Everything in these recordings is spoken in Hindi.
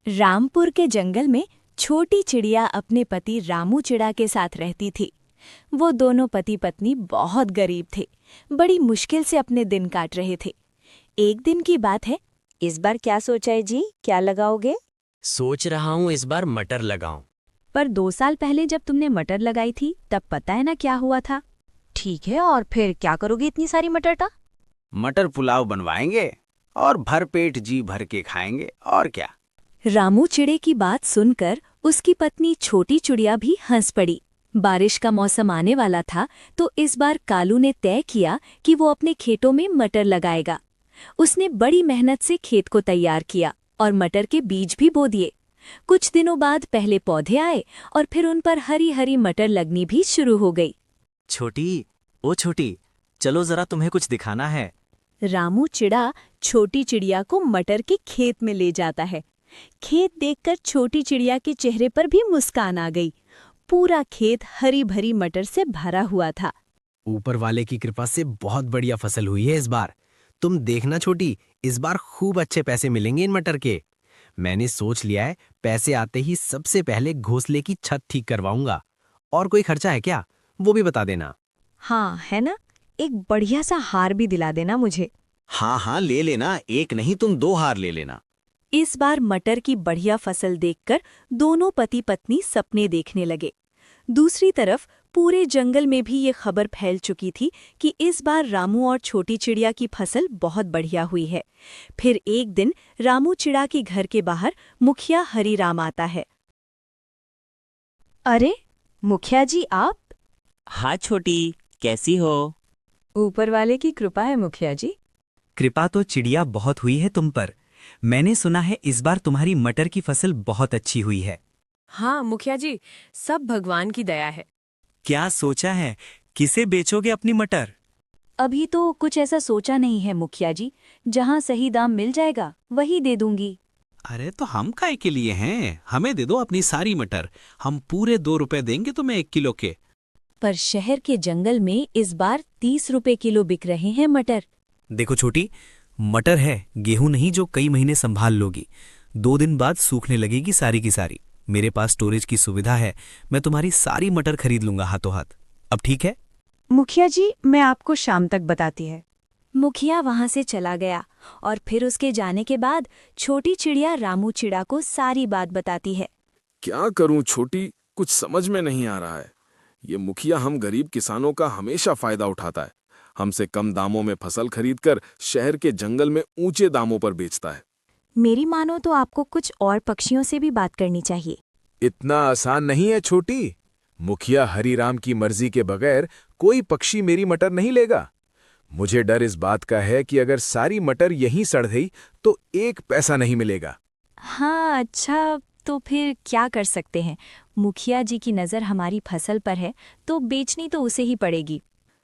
रामपुर के जंगल में छोटी चिड़िया अपने पति रामू चिड़ा के साथ रहती थी। वो दोनों पति पत्नी बहुत गरीब थे, बड़ी मुश्किल से अपने दिन काट रहे थे। एक दिन की बात है। इस बार क्या सोचा है जी, क्या लगाओगे? सोच रहा हूँ इस बार मटर लगाऊं। पर 2 साल पहले जब तुमने मटर लगाई थी तब पता है ना क्या हुआ था। ठीक है, और फिर क्या करोगे इतनी सारी मटर का? मटर पुलाव बनवाएंगे और भरपेट जी भर के खाएंगे और क्या। रामू चिड़े की बात सुनकर उसकी पत्नी छोटी चिड़िया भी हंस पड़ी। बारिश का मौसम आने वाला था तो इस बार कालू ने तय किया कि वो अपने खेतों में मटर लगाएगा। उसने बड़ी मेहनत से खेत को तैयार किया और मटर के बीज भी बो दिए। कुछ दिनों बाद पहले पौधे आए और फिर उन पर हरी हरी मटर लगनी भी शुरू हो गई। छोटी, ओ छोटी, चलो जरा तुम्हें कुछ दिखाना है। रामू चिड़ा छोटी चिड़िया को मटर के खेत में ले जाता है। खेत देखकर छोटी चिड़िया के चेहरे पर भी मुस्कान आ गई। पूरा खेत हरी भरी मटर से भरा हुआ था। ऊपर वाले की कृपा से बहुत बढ़िया फसल हुई है इस बार। तुम देखना छोटी, इस बार खूब अच्छे पैसे मिलेंगे इन मटर के। मैंने सोच लिया है, पैसे आते ही सबसे पहले घोंसले की छत ठीक करवाऊंगा। और कोई खर्चा है क्या, वो भी बता देना। हाँ है ना, एक बढ़िया सा हार भी दिला देना मुझे। हाँ हाँ ले लेना, एक नहीं तुम 2 हार ले लेना। इस बार मटर की बढ़िया फसल देखकर दोनों पति पत्नी सपने देखने लगे। दूसरी तरफ पूरे जंगल में भी ये खबर फैल चुकी थी कि इस बार रामू और छोटी चिड़िया की फसल बहुत बढ़िया हुई है। फिर एक दिन रामू चिड़ा के घर के बाहर मुखिया हरीराम आता है। अरे मुखिया जी, आप? हाँ छोटी, कैसी हो? ऊपर वाले की कृपा है मुखिया जी। कृपा तो चिड़िया बहुत हुई है तुम पर। मैंने सुना है इस बार तुम्हारी मटर की फसल बहुत अच्छी हुई है। हाँ मुखिया जी, सब भगवान की दया है। क्या सोचा है, किसे बेचोगे अपनी मटर? अभी तो कुछ ऐसा सोचा नहीं है मुखिया जी, जहाँ सही दाम मिल जाएगा वही दे दूंगी। अरे तो हम काय के लिए हैं, हमें दे दो अपनी सारी मटर। हम पूरे 2 रुपए देंगे तुम्हें 1 किलो के। पर शहर के जंगल में इस बार 30 रुपए किलो बिक रहे हैं मटर। देखो छोटी, मटर है, गेहूं नहीं जो कई महीने संभाल लोगी। 2 दिन बाद सूखने लगेगी सारी की सारी। मेरे पास स्टोरेज की सुविधा है, मैं तुम्हारी सारी मटर खरीद लूंगा हाथों हाथ। अब ठीक है? मुखिया जी, मैं आपको शाम तक बताती है। मुखिया वहां से चला गया और फिर उसके जाने के बाद छोटी चिड़िया रामू चिड़ा को सारी बात बताती है। क्या करूं छोटी, कुछ समझ में नहीं आ रहा है। ये मुखिया हम गरीब किसानों का हमेशा फायदा उठाता है। हमसे कम दामों में फसल खरीदकर शहर के जंगल में ऊंचे दामों पर बेचता है। मेरी मानो तो आपको कुछ और पक्षियों से भी बात करनी चाहिए। इतना आसान नहीं है छोटी। मुखिया हरीराम की मर्जी के बगैर कोई पक्षी मेरी मटर नहीं लेगा। मुझे डर इस बात का है कि अगर सारी मटर यहीं सड़ गई तो 1 पैसा नहीं मिलेगा। हाँ अच्छा, तो फिर क्या कर सकते हैं? मुखिया जी की नज़र हमारी फसल पर है तो बेचनी तो उसे ही पड़ेगी।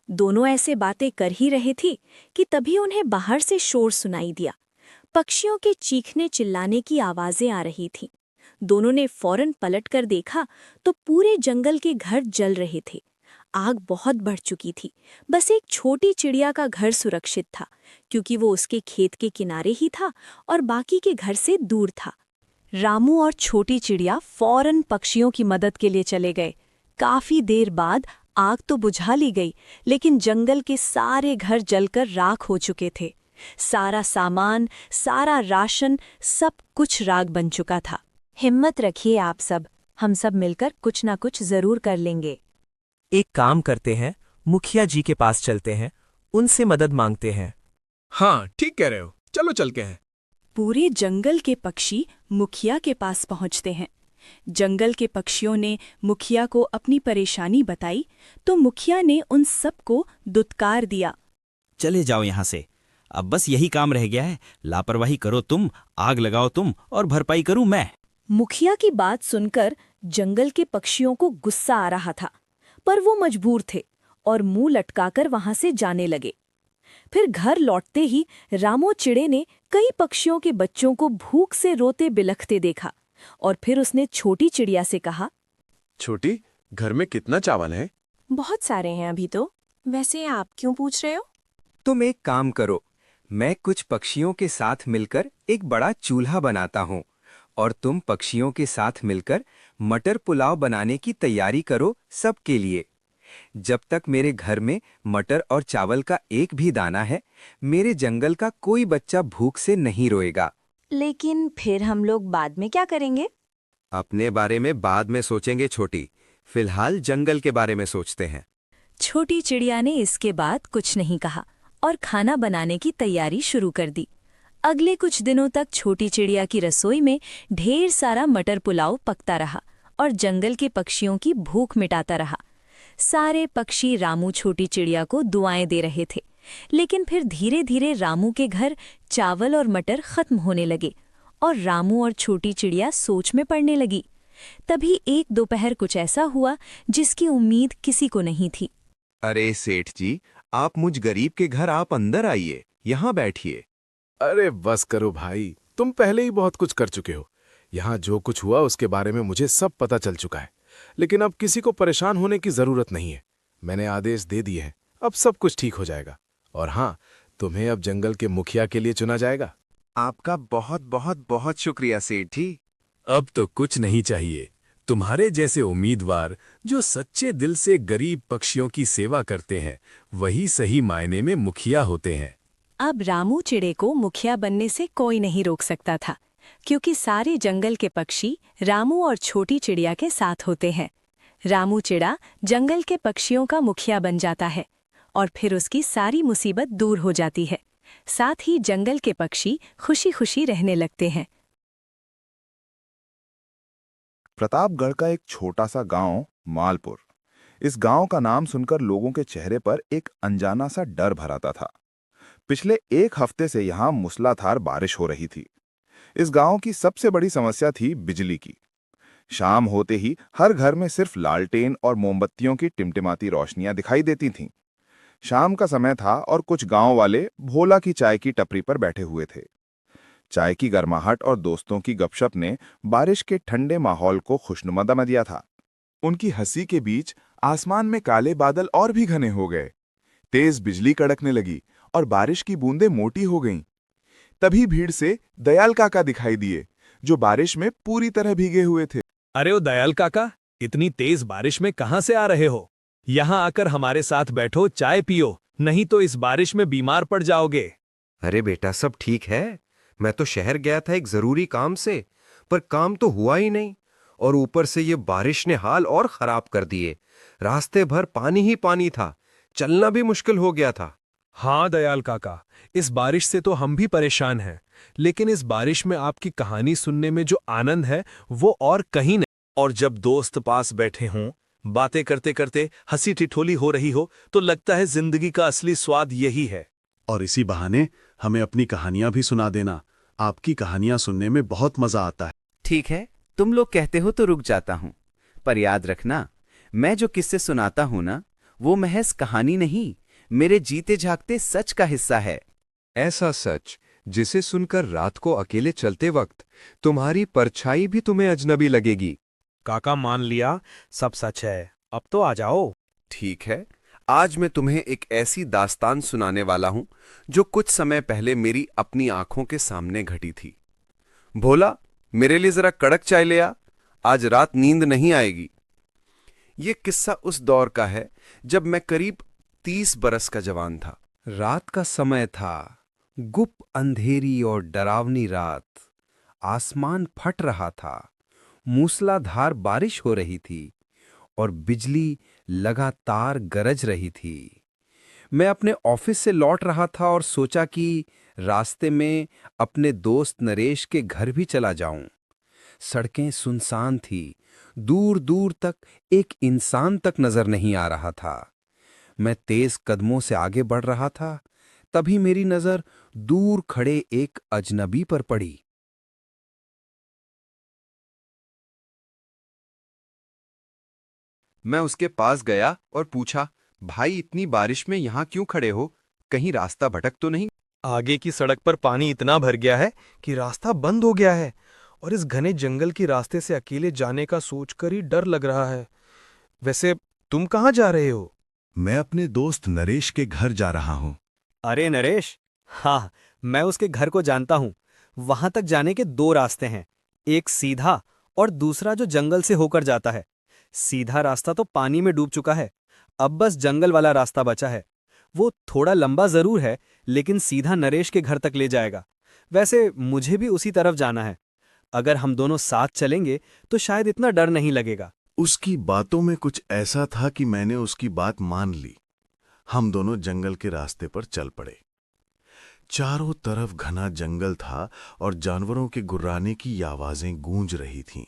दोनों ऐसे बातें कर ही रहे थे कि तभी उन्हें बाहर से शोर सुनाई दिया। पक्षियों के चीखने चिल्लाने की आवाजें आ रही थीं। दोनों ने फौरन पलटकर देखा तो पूरे जंगल के घर जल रहे थे। आग बहुत बढ़ चुकी थी। बस एक छोटी चिड़िया का घर सुरक्षित था, क्योंकि वो उसके खेत के किनारे ही था और बाकी के घर से दूर था। रामू और छोटी चिड़िया फौरन पक्षियों की मदद के लिए चले गए। काफी देर बाद आग तो बुझा ली गई, लेकिन जंगल के सारे घर जलकर राख हो चुके थे। सारा सामान, सारा राशन, सब कुछ राख बन चुका था। हिम्मत रखिए आप सब, हम सब मिलकर कुछ ना कुछ जरूर कर लेंगे। एक काम करते हैं, मुखिया जी के पास चलते हैं, उनसे मदद मांगते हैं। हाँ ठीक कह रहे हो, चलो चलते हैं। पूरे जंगल के पक्षी मुखिया के पास पहुंचते हैं। जंगल के पक्षियों ने मुखिया को अपनी परेशानी बताई तो मुखिया ने उन सबको दुत्कार दिया। चले जाओ यहाँ से, अब बस यही काम रह गया है। लापरवाही करो तुम, आग लगाओ तुम और भरपाई करूं मैं। मुखिया की बात सुनकर जंगल के पक्षियों को गुस्सा आ रहा था, पर वो मजबूर थे और मुंह लटकाकर वहां से जाने लगे। फिर घर लौटते ही रामू चिड़े ने कई पक्षियों के बच्चों को भूख से रोते बिलखते देखा और फिर उसने छोटी चिड़िया से कहा, छोटी, घर में कितना चावल है? बहुत सारे हैं अभी तो। वैसे आप क्यों पूछ रहे हो? तुम एक काम करो, मैं कुछ पक्षियों के साथ मिलकर एक बड़ा चूल्हा बनाता हूँ और तुम पक्षियों के साथ मिलकर मटर पुलाव बनाने की तैयारी करो सबके लिए। जब तक मेरे घर में मटर और चावल का एक भी दाना है, मेरे जंगल का कोई बच्चा भूख से नहीं रोएगा। लेकिन फिर हम लोग बाद में क्या करेंगे? अपने बारे में बाद में सोचेंगे छोटी, फिलहाल जंगल के बारे में सोचते हैं। छोटी चिड़िया ने इसके बाद कुछ नहीं कहा और खाना बनाने की तैयारी शुरू कर दी। अगले कुछ दिनों तक छोटी चिड़िया की रसोई में ढेर सारा मटर पुलाव पकता रहा और जंगल के पक्षियों की भूख मिटाता रहा। सारे पक्षी रामू छोटी चिड़िया को दुआएं दे रहे थे, लेकिन फिर धीरे धीरे रामू के घर चावल और मटर खत्म होने लगे और रामू और छोटी चिड़िया सोच में पड़ने लगी। तभी एक दोपहर कुछ ऐसा हुआ जिसकी उम्मीद किसी को नहीं थी। अरे सेठ जी, आप मुझ गरीब के घर आप अंदर आइए, यहाँ बैठिए। अरे बस करो भाई, तुम पहले ही बहुत कुछ कर चुके हो। यहाँ जो कुछ हुआ उसके बारे में मुझे सब पता चल चुका है, लेकिन अब किसी को परेशान होने की जरूरत नहीं है। मैंने आदेश दे दिए हैं, अब सब कुछ ठीक हो जाएगा। और हाँ, तुम्हें अब जंगल के मुखिया के लिए चुना जाएगा। आपका बहुत बहुत बहुत शुक्रिया सेठ जी। अब तो कुछ नहीं चाहिए। तुम्हारे जैसे उम्मीदवार जो सच्चे दिल से गरीब पक्षियों की सेवा करते हैं, वही सही मायने में मुखिया होते हैं। अब रामू चिड़े को मुखिया बनने से कोई नहीं रोक सकता था, क्योंकि सारे जंगल के पक्षी रामू और छोटी चिड़िया के साथ होते हैं। रामू चिड़ा जंगल के पक्षियों का मुखिया बन जाता है और फिर उसकी सारी मुसीबत दूर हो जाती है। साथ ही जंगल के पक्षी खुशी खुशी रहने लगते हैं। प्रतापगढ़ का एक छोटा सा गांव मालपुर। इस गांव का नाम सुनकर लोगों के चेहरे पर एक अनजाना सा डर भराता था। पिछले एक हफ्ते से यहां मूसलाधार बारिश हो रही थी। इस गांव की सबसे बड़ी समस्या थी बिजली की। शाम होते ही हर घर में सिर्फ लालटेन और मोमबत्तियों की टिमटिमाती रोशनियां दिखाई देती थीं। शाम का समय था और कुछ गांव वाले भोला की चाय की टपरी पर बैठे हुए थे। चाय की गर्माहट और दोस्तों की गपशप ने बारिश के ठंडे माहौल को खुशनुमा बना दिया था। उनकी हंसी के बीच आसमान में काले बादल और भी घने हो गए। तेज बिजली कड़कने लगी और बारिश की बूंदें मोटी हो गईं। तभी भीड़ से दयाल काका दिखाई दिए, जो बारिश में पूरी तरह भीगे हुए थे। अरे ओ दयाल काका, इतनी तेज बारिश में कहां से आ रहे हो? यहाँ आकर हमारे साथ बैठो, चाय पियो, नहीं तो इस बारिश में बीमार पड़ जाओगे। अरे बेटा, सब ठीक है। मैं तो शहर गया था एक जरूरी काम से, पर काम तो हुआ ही नहीं और ऊपर से ये बारिश ने हाल और खराब कर दिए। रास्ते भर पानी ही पानी था, चलना भी मुश्किल हो गया था। हाँ दयाल काका, इस बारिश से तो हम भी परेशान हैं, लेकिन इस बारिश में आपकी कहानी सुनने में जो आनंद है वो और कहीं नहीं। और जब दोस्त पास बैठे हों, बातें करते करते हंसी ठिठोली हो रही हो, तो लगता है जिंदगी का असली स्वाद यही है। और इसी बहाने हमें अपनी कहानियां भी सुना देना। आपकी कहानियां सुनने में बहुत मजा आता है। ठीक है, तुम लोग कहते हो तो रुक जाता हूं, पर याद रखना, मैं जो किस्से सुनाता हूं ना, वो महज कहानी नहीं, मेरे जीते जागते सच का हिस्सा है। ऐसा सच जिसे सुनकर रात को अकेले चलते वक्त तुम्हारी परछाई भी तुम्हें अजनबी लगेगी। काका मान लिया, सब सच है। अब तो आ जाओ। ठीक है, आज मैं तुम्हें एक ऐसी दास्तान सुनाने वाला हूं जो कुछ समय पहले मेरी अपनी आंखों के सामने घटी थी। भोला, मेरे लिए जरा कड़क चाय ले आ, आज रात नींद नहीं आएगी। ये किस्सा उस दौर का है जब मैं करीब 30 बरस का जवान था। रात का समय था, गुप अंधेरी और डरावनी रात। आसमान फट रहा था, मूसलाधार बारिश हो रही थी और बिजली लगातार गरज रही थी। मैं अपने ऑफिस से लौट रहा था और सोचा कि रास्ते में अपने दोस्त नरेश के घर भी चला जाऊं। सड़कें सुनसान थी, दूर दूर तक एक इंसान तक नजर नहीं आ रहा था। मैं तेज कदमों से आगे बढ़ रहा था, तभी मेरी नजर दूर खड़े एक अजनबी पर पड़ी। मैं उसके पास गया और पूछा, भाई इतनी बारिश में यहाँ क्यों खड़े हो? कहीं रास्ता भटक तो नहीं? आगे की सड़क पर पानी इतना भर गया है कि रास्ता बंद हो गया है और इस घने जंगल के रास्ते से अकेले जाने का सोचकर ही डर लग रहा है। वैसे तुम कहाँ जा रहे हो? मैं अपने दोस्त नरेश के घर जा रहा हूं। अरे नरेश, हाँ, मैं उसके घर को जानता हूं। वहां तक जाने के 2 रास्ते हैं, एक सीधा और दूसरा जो जंगल से होकर जाता है। सीधा रास्ता तो पानी में डूब चुका है, अब बस जंगल वाला रास्ता बचा है। वो थोड़ा लंबा जरूर है, लेकिन सीधा नरेश के घर तक ले जाएगा। वैसे मुझे भी उसी तरफ जाना है। अगर हम दोनों साथ चलेंगे तो शायद इतना डर नहीं लगेगा। उसकी बातों में कुछ ऐसा था कि मैंने उसकी बात मान ली। हम दोनों जंगल के रास्ते पर चल पड़े। चारों तरफ घना जंगल था और जानवरों के गुर्राने की आवाजें गूंज रही थीं।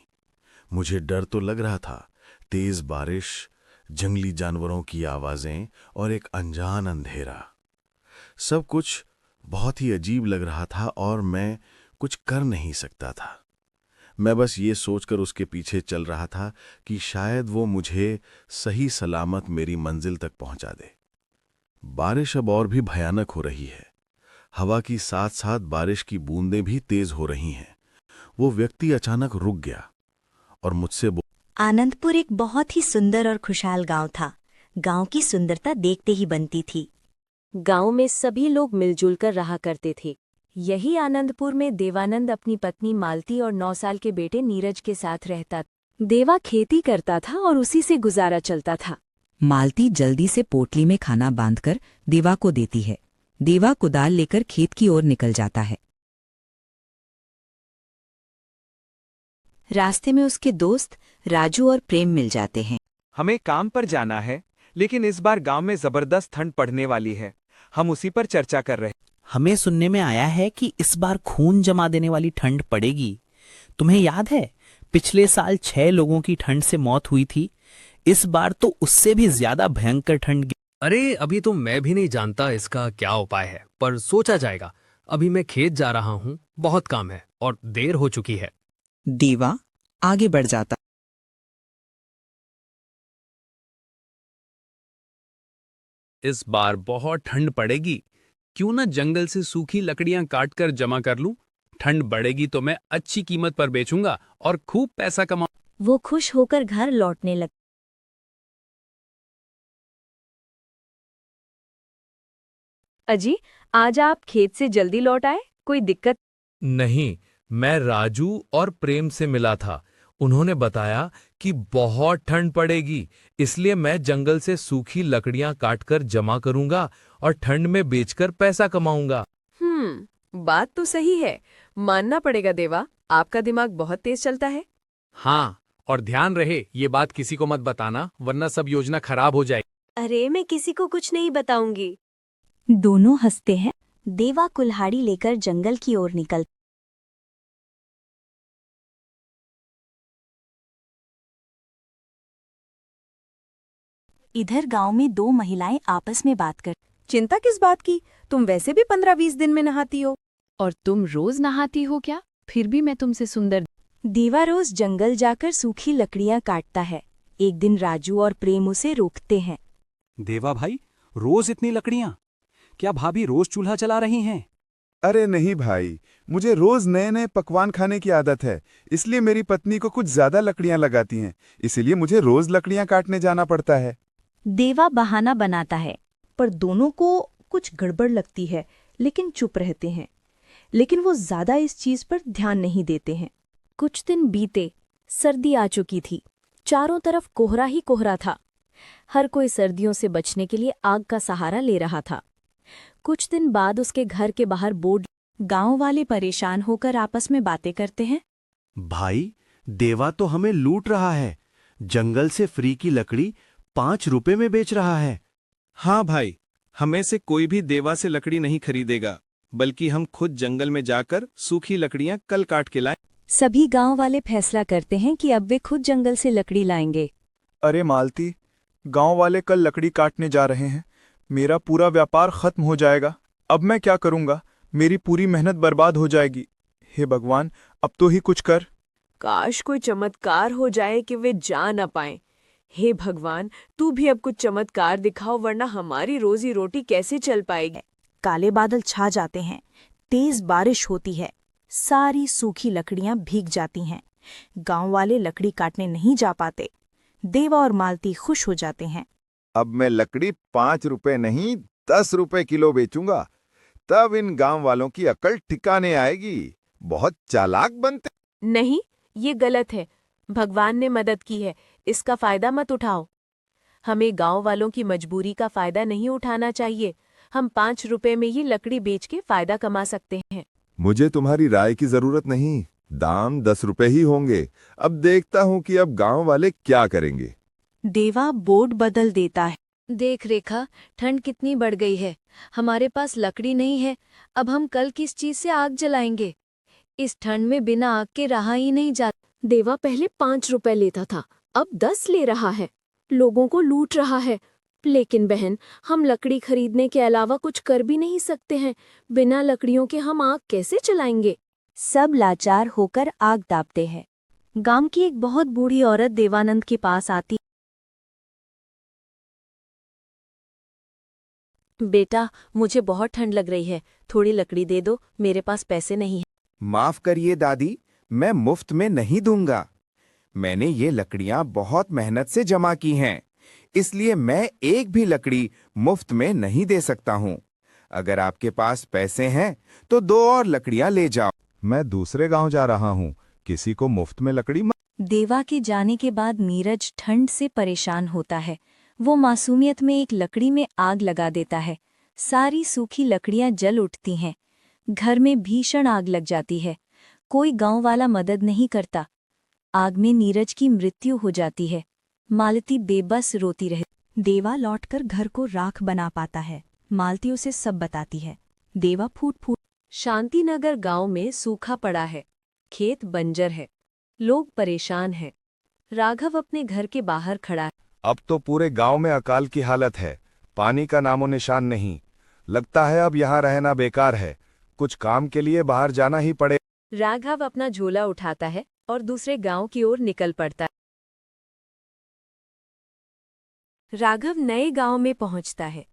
मुझे डर तो लग रहा था। तेज बारिश, जंगली जानवरों की आवाजें और एक अनजान अंधेरा, सब कुछ बहुत ही अजीब लग रहा था और मैं कुछ कर नहीं सकता था। मैं बस ये सोचकर उसके पीछे चल रहा था कि शायद वो मुझे सही सलामत मेरी मंजिल तक पहुंचा दे। बारिश अब और भी भयानक हो रही है। हवा की साथ साथ बारिश की बूंदें भी तेज हो रही हैं। वो व्यक्ति अचानक रुक गया और मुझसे आनंदपुर एक बहुत ही सुंदर और खुशहाल गांव था। गांव की सुंदरता देखते ही बनती थी। गांव में सभी लोग मिलजुल कर रहा करते थे। यही आनंदपुर में देवानंद अपनी पत्नी मालती और 9 साल के बेटे नीरज के साथ रहता। देवा खेती करता था और उसी से गुजारा चलता था। मालती जल्दी से पोटली में खाना बांधकर देवा को देती है। देवा कुदाल लेकर खेत की ओर निकल जाता है। रास्ते में उसके दोस्त राजू और प्रेम मिल जाते हैं। हमें काम पर जाना है, लेकिन इस बार गांव में जबरदस्त ठंड पड़ने वाली है। हम उसी पर चर्चा कर रहे हैं। हमें सुनने में आया है कि इस बार खून जमा देने वाली ठंड पड़ेगी। तुम्हें याद है, पिछले साल 6 लोगों की ठंड से मौत हुई थी। इस बार तो उससे भी ज्यादा भयंकर ठंड। अरे अभी तो मैं भी नहीं जानता इसका क्या उपाय है, पर सोचा जाएगा। अभी मैं खेत जा रहा हूँ, बहुत काम है और देर हो चुकी है। देवा आगे बढ़ जाता। इस बार बहुत ठंड पड़ेगी। क्यों ना जंगल से सूखी लकड़ियां काटकर जमा कर लूं। ठंड बढ़ेगी तो मैं अच्छी कीमत पर बेचूंगा और खूब पैसा कमाऊं। वो खुश होकर घर लौटने लगा। अजी, आज आप खेत से जल्दी लौट आए, कोई दिक्कत? नहीं, मैं राजू और प्रेम से मिला था। उन्होंने बताया कि बहुत ठंड पड़ेगी, इसलिए मैं जंगल से सूखी लकड़ियां काटकर जमा करूंगा और ठंड में बेचकर पैसा कमाऊंगा। बात तो सही है। मानना पड़ेगा देवा, आपका दिमाग बहुत तेज चलता है। हाँ, और ध्यान रहे ये बात किसी को मत बताना, वरना सब योजना खराब हो जाएगी। अरे मैं किसी को कुछ नहीं बताऊंगी। दोनों हंसते हैं। देवा कुल्हाड़ी लेकर जंगल की ओर निकल। इधर गांव में 2 महिलाएं आपस में बात कर। चिंता किस बात की? तुम वैसे भी 15-20 दिन में नहाती हो। और तुम रोज नहाती हो क्या? फिर भी मैं तुमसे सुंदर। देवा रोज जंगल जाकर सूखी लकड़ियां काटता है। एक दिन राजू और प्रेम उसे रोकते हैं। देवा भाई, रोज इतनी लकड़ियां? क्या भाभी रोज चूल्हा चला रही हैं? अरे नहीं भाई, मुझे रोज नए नए पकवान खाने की आदत है, इसलिए मेरी पत्नी को कुछ ज्यादा लकड़ियां लगाती हैं, इसीलिए मुझे रोज लकड़ियां काटने जाना पड़ता है। देवा बहाना बनाता है, पर दोनों को कुछ गड़बड़ लगती है, लेकिन चुप रहते हैं। लेकिन वो ज्यादा इस चीज पर ध्यान नहीं देते हैं। कुछ दिन बीते। सर्दी आ चुकी थी। चारों तरफ कोहरा ही कोहरा था। हर कोई सर्दियों से बचने के लिए आग का सहारा ले रहा था। कुछ दिन बाद उसके घर के बाहर बोर्ड। गांव वाले परेशान होकर आपस में बातें करते हैं। भाई, देवा तो हमें लूट रहा है। जंगल से फ्री की लकड़ी 5 रुपए में बेच रहा है। हाँ भाई, हमें से कोई भी देवा से लकड़ी नहीं खरीदेगा, बल्कि हम खुद जंगल में जाकर सूखी लकड़ियां कल काट के लाएं। सभी गांव वाले फैसला करते हैं कि अब वे खुद जंगल से लकड़ी लाएंगे। अरे मालती, गांव वाले कल लकड़ी काटने जा रहे हैं। मेरा पूरा व्यापार खत्म हो जाएगा। अब मैं क्या करूंगा? मेरी पूरी मेहनत बर्बाद हो जाएगी। हे भगवान, अब तो ही कुछ कर। काश कोई चमत्कार हो जाए कि वे जा न पाएं। हे भगवान, तू भी अब कुछ चमत्कार दिखाओ, वरना हमारी रोजी रोटी कैसे चल पाएगी। काले बादल छा जाते हैं। तेज बारिश होती है। सारी सूखी लकड़ियां भीग जाती हैं। गांव वाले लकड़ी काटने नहीं जा पाते। देवा और मालती खुश हो जाते हैं। अब मैं लकड़ी 5 रुपए नहीं 10 रुपए किलो बेचूंगा, तब इन गांव वालों की अकल ठिकाने आएगी। बहुत चालाक बनते। नहीं, ये गलत है। भगवान ने मदद की है, इसका फायदा मत उठाओ। हमें गांव वालों की मजबूरी का फायदा नहीं उठाना चाहिए। हम 5 रुपए में ये लकड़ी बेच के फायदा कमा सकते हैं। मुझे तुम्हारी राय की जरूरत नहीं, दाम 10 रुपए ही होंगे। अब देखता हूँ कि अब गांव वाले क्या करेंगे। देवा बोर्ड बदल देता है। देख रेखा, ठंड कितनी बढ़ गई है। हमारे पास लकड़ी नहीं है, अब हम कल किस चीज से आग जलाएंगे? इस ठंड में बिना आग के रहा ही नहीं जाता। देवा पहले 5 रुपए लेता था, अब 10 ले रहा है। लोगों को लूट रहा है। लेकिन बहन, हम लकड़ी खरीदने के अलावा कुछ कर भी नहीं सकते हैं। बिना लकड़ियों के हम आग कैसे जलाएंगे? सब लाचार होकर आग दाबते हैं। गांव की एक बहुत बूढ़ी औरत देवानंद के पास आती। बेटा, मुझे बहुत ठंड लग रही है, थोड़ी लकड़ी दे दो, मेरे पास पैसे नहीं हैं। माफ करिए दादी, मैं मुफ्त में नहीं दूंगा। मैंने ये लकड़ियां बहुत मेहनत से जमा की हैं, इसलिए मैं एक भी लकड़ी मुफ्त में नहीं दे सकता हूँ। अगर आपके पास पैसे हैं तो 2 और लकड़ियां ले जाओ। मैं दूसरे गांव जा रहा हूँ, किसी को मुफ्त में लकड़ी देवा के जाने के बाद नीरज ठंड से परेशान होता है। वो मासूमियत में एक लकड़ी में आग लगा देता है। सारी सूखी लकड़ियां जल उठती हैं। घर में भीषण आग लग जाती है। कोई गांव वाला मदद नहीं करता। आग में नीरज की मृत्यु हो जाती है। मालती बेबस रोती रहे। देवा लौटकर घर को राख बना पाता है। मालती उसे सब बताती है। देवा फूट फूट। शांतिनगर गांव में सूखा पड़ा है। खेत बंजर है। लोग परेशान हैं। राघव अपने घर के बाहर खड़ा है। अब तो पूरे गांव में अकाल की हालत है। पानी का नामो निशान नहीं। लगता है अब यहाँ रहना बेकार है। कुछ काम के लिए बाहर जाना ही पड़े। राघव अपना झोला उठाता है और दूसरे गांव की ओर निकल पड़ता है। राघव नए गांव में पहुंचता है।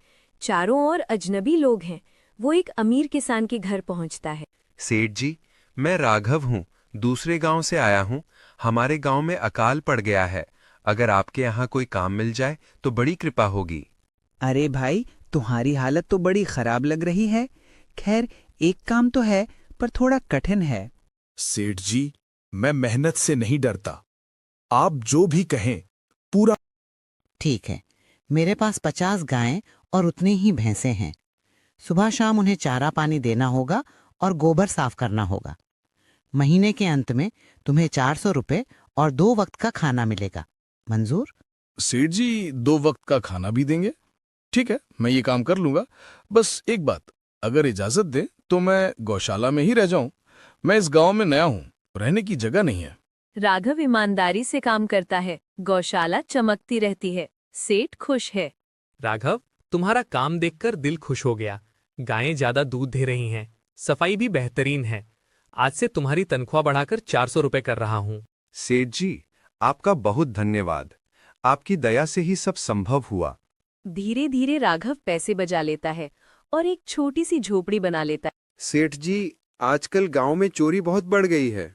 चारों ओर अजनबी लोग हैं। वो एक अमीर किसान के घर पहुंचता है। सेठ जी, मैं राघव हूँ, दूसरे गांव से आया हूँ। हमारे गांव में अकाल पड़ गया है। अगर आपके यहाँ कोई काम मिल जाए तो बड़ी कृपा होगी। अरे भाई, तुम्हारी हालत तो बड़ी खराब लग रही है। खैर, एक काम तो है, पर थोड़ा कठिन है। सेठ जी, मैं मेहनत से नहीं डरता। आप जो भी कहें पूरा। ठीक है, मेरे पास 50 गायें और उतनी ही भैंसें हैं। सुबह शाम उन्हें चारा पानी देना होगा और गोबर साफ करना होगा। महीने के अंत में तुम्हें 400 रुपए और 2 वक्त का खाना मिलेगा। मंजूर? सेठ जी 2 वक्त का खाना भी देंगे? ठीक है, मैं ये काम कर लूंगा। बस एक बात, अगर इजाजत दे तो मैं गौशाला में ही रह जाऊं। मैं इस गांव में नया हूं, रहने की जगह नहीं है। राघव ईमानदारी से काम करता है। गौशाला चमकती रहती है। सेठ खुश है। राघव, तुम्हारा काम देखकर दिल खुश हो गया। गायें ज्यादा दूध दे रही हैं, सफाई भी बेहतरीन है। आज से तुम्हारी तनख्वाह बढ़ाकर 400 रुपए कर रहा हूं। सेठ जी, आपका बहुत धन्यवाद। आपकी दया से ही सब संभव हुआ। धीरे धीरे राघव पैसे बचा लेता है और एक छोटी सी झोपड़ी बना लेता है। सेठ जी, आजकल गांव में चोरी बहुत बढ़ गई है।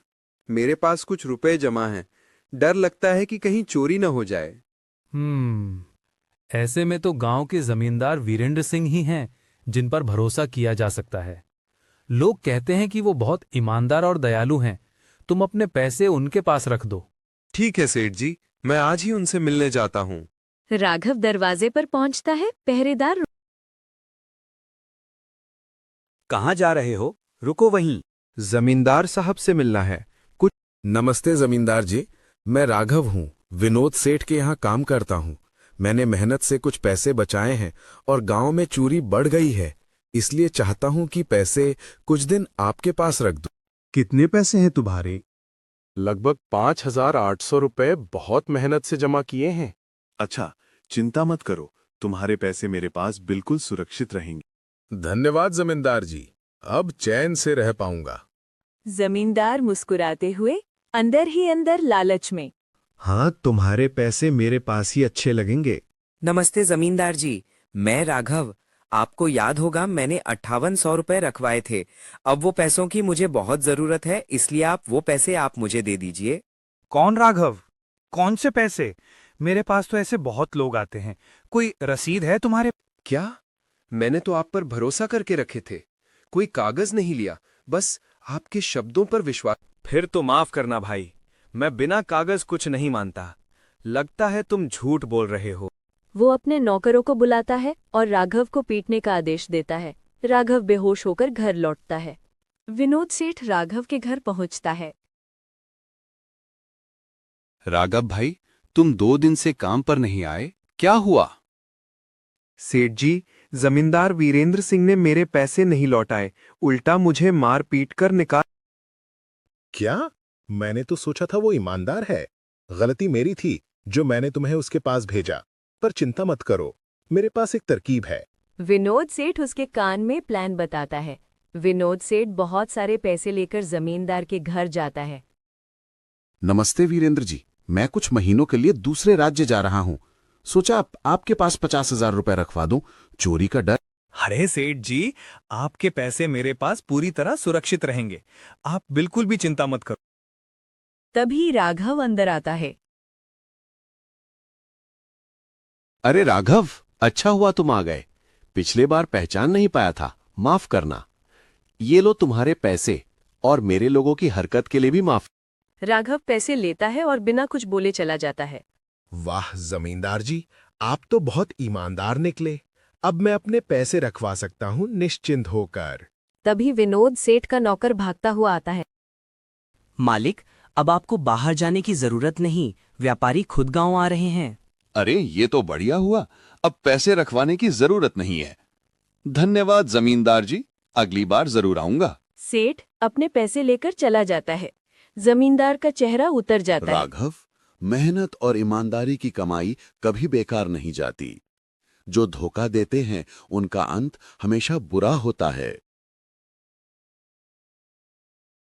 मेरे पास कुछ रुपए जमा हैं। डर लगता है कि कहीं चोरी न हो जाए। ऐसे में तो गांव के जमींदार वीरेंद्र सिंह ही हैं जिन पर भरोसा किया जा सकता है। लोग कहते हैं कि वो बहुत ईमानदार और दयालु हैं। तुम अपने पैसे उनके पास रख दो। ठीक है सेठ जी, मैं आज ही उनसे मिलने जाता हूँ। राघव दरवाजे पर पहुंचता है। पहरेदार। कहाँ जा रहे हो? रुको वहीं। जमींदार साहब से मिलना है। कुछ। नमस्ते जमींदार जी, मैं राघव हूँ, विनोद सेठ के यहाँ काम करता हूँ। मैंने मेहनत से कुछ पैसे बचाए हैं और गांव में चोरी बढ़ गई है, इसलिए चाहता हूँ कि पैसे कुछ दिन आपके पास रख दूं। कितने पैसे हैं तुम्हारे? लगभग 5,800 रुपए बहुत मेहनत से जमा किए हैं। अच्छा, चिंता मत करो, तुम्हारे पैसे मेरे पास बिल्कुल सुरक्षित रहेंगे। धन्यवाद जमींदार जी, अब चैन से रह पाऊंगा। जमींदार मुस्कुराते हुए अंदर ही अंदर लालच में। हाँ, तुम्हारे पैसे मेरे पास ही अच्छे लगेंगे। नमस्ते जमींदार जी, मैं राघव। आपको याद होगा मैंने 5800 रुपए रखवाए थे। अब वो पैसों की मुझे बहुत जरूरत है, इसलिए वो पैसे आप मुझे दे दीजिए। कौन राघव? कौन से पैसे? मेरे पास तो ऐसे बहुत लोग आते हैं। कोई रसीद है तुम्हारे? क्या? मैंने तो आप पर भरोसा करके रखे थे। कोई कागज नहीं लिया, बस आपके शब्दों पर विश्वास। फिर तो माफ करना भाई, मैं बिना कागज कुछ नहीं मानता। लगता है तुम झूठ बोल रहे हो। वो अपने नौकरों को बुलाता है और राघव को पीटने का आदेश देता है। राघव बेहोश होकर घर लौटता है। विनोद सेठ राघव के घर पहुंचता है। राघव भाई, तुम 2 दिन से काम पर नहीं आए, क्या हुआ? सेठ जी, जमींदार वीरेंद्र सिंह ने मेरे पैसे नहीं लौटाए, उल्टा मुझे मार पीट कर निकाल। क्या? मैंने तो सोचा था वो ईमानदार है। गलती मेरी थी जो मैंने तुम्हें उसके पास भेजा। पर चिंता मत करो, मेरे पास एक तरकीब है। विनोद सेठ उसके कान में प्लान बताता है। विनोद सेठ बहुत सारे पैसे लेकर जमींदार के घर जाता है। नमस्ते वीरेंद्र जी, मैं कुछ महीनों के लिए दूसरे राज्य जा रहा हूं। सोचा आपके पास 50,000 रुपए रखवा दूं, चोरी का डर। अरे सेठ जी, आपके पैसे मेरे पास पूरी तरह सुरक्षित रहेंगे, आप बिल्कुल भी चिंता मत करो। तभी राघव अंदर आता है। अरे राघव, अच्छा हुआ तुम आ गए। पिछले बार पहचान नहीं पाया था, माफ करना। ये लो तुम्हारे पैसे, और मेरे लोगों की हरकत के लिए भी माफ। राघव पैसे लेता है और बिना कुछ बोले चला जाता है। वाह जमींदार जी, आप तो बहुत ईमानदार निकले। अब मैं अपने पैसे रखवा सकता हूं निश्चिंत होकर। तभी विनोद सेठ का नौकर भागता हुआ आता है। मालिक, अब आपको बाहर जाने की जरूरत नहीं, व्यापारी खुद गांव आ रहे हैं। अरे ये तो बढ़िया हुआ, अब पैसे रखवाने की जरूरत नहीं है। धन्यवाद जमींदार जी, अगली बार जरूर आऊंगा। सेठ अपने पैसे लेकर चला जाता है। जमींदार का चेहरा उतर जाता है। राघव, मेहनत और ईमानदारी की कमाई कभी बेकार नहीं जाती। जो धोखा देते हैं उनका अंत हमेशा बुरा होता है।